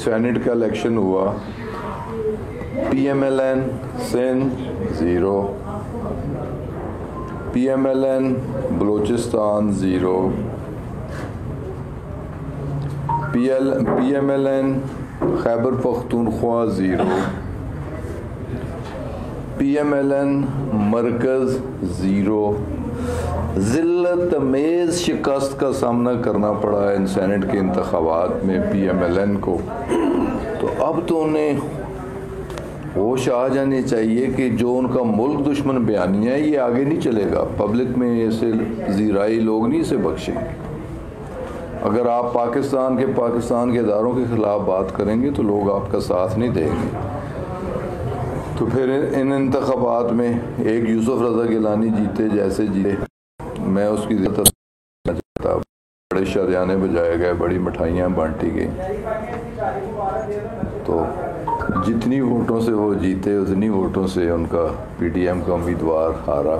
Senate का election हुआ, PMLN Sindh 0, PMLN Balochistan 0, PMLN Khyber Pakhtunkhwa 0, PMLN मरकज़ 0। ज़िल्लत मेज़ शिकस्त का सामना करना पड़ा इन सेनेट के इंतखाबात में PMLN को। तो अब तो उन्हें होश आ जानी चाहिए कि जो उनका मुल्क दुश्मन बयानिया है ये आगे नहीं चलेगा। पब्लिक में ऐसे ज़ीराई लोग नहीं इसे बख्शेंगे। अगर आप पाकिस्तान के इदारों के ख़िलाफ़ बात करेंगे तो लोग आपका साथ नहीं देंगे। तो फिर इन इंतखाबात में एक यूसुफ रज़ा गिलानी जीते जैसे जीते, मैं उसकी चाहता। बड़े शरियाने बजाए गए, बड़ी मिठाइयाँ बांटी गई, तो जितनी वोटों से वो जीते उतनी वोटों से उनका PDM का उम्मीदवार हारा।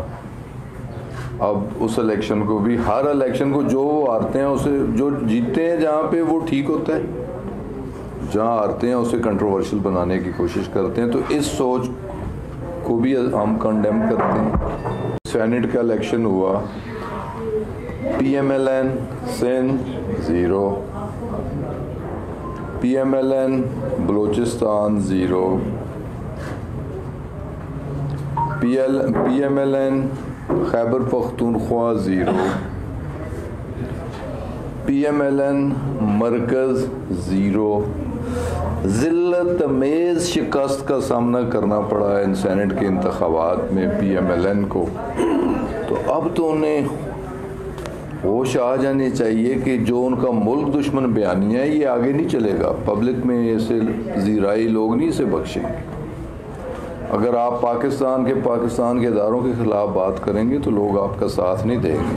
अब उस इलेक्शन को भी, हर इलेक्शन को जो वो हारते हैं उसे, जो जीतते हैं जहाँ पे वो ठीक होता है, जहाँ हारते हैं उसे कंट्रोवर्शियल बनाने की कोशिश करते हैं। तो इस सोच को भी हम कंडेम करते हैं। सेनेट का इलेक्शन हुआ, PMLN Sindh 0, PMLN Balochistan 0, PMLN Khyber Pakhtunkhwa 0, PMLN मरकज़ 0। ज़िल्लत मेज़ शिकस्त का सामना करना पड़ा इन सेनेट के इंतखाबात में PMLN को। तो अब तो उन्हें होश आ जानी चाहिए कि जो उनका मुल्क दुश्मन बयानिया है ये आगे नहीं चलेगा। पब्लिक में ऐसे ज़ीराई लोग नहीं इसे बख्शेंगे। अगर आप पाकिस्तान के इदारों के ख़िलाफ़ बात करेंगे तो लोग आपका साथ नहीं देंगे।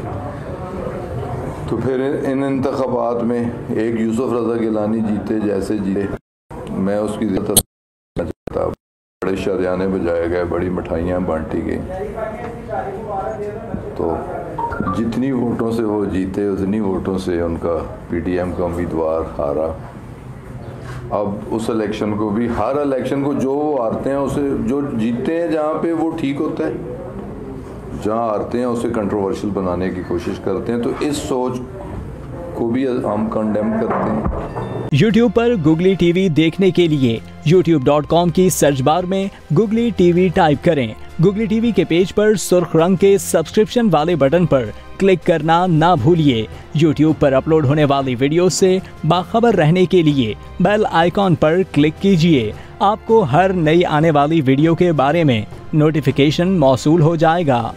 तो फिर इन इंतखाबात में एक यूसुफ रज़ा गिलानी जीते जैसे जीते, मैं उसकी चाहता। बड़े शरियाने बजाए गए, बड़ी मिठाइयाँ बांटी गई, तो जितनी वोटों से वो जीते उतनी वोटों से उनका PDM का उम्मीदवार हारा। अब उस इलेक्शन को भी, हर इलेक्शन को जो वो हारते हैं उसे, जो जीतते हैं जहाँ पे वो ठीक होता है, जहाँ हारते हैं उसे कंट्रोवर्शियल बनाने की कोशिश करते हैं। तो इस सोच को भी हम कंडेम करते हैं। YouTube पर Googly TV देखने के लिए youtube.com की सर्च बार में Googly TV टाइप करें। Googly TV के पेज पर सुर्ख रंग के सब्सक्रिप्शन वाले बटन पर क्लिक करना ना भूलिए। YouTube पर अपलोड होने वाली वीडियो से बाखबर रहने के लिए बेल आइकॉन पर क्लिक कीजिए। आपको हर नई आने वाली वीडियो के बारे में नोटिफिकेशन मौसूल हो जाएगा।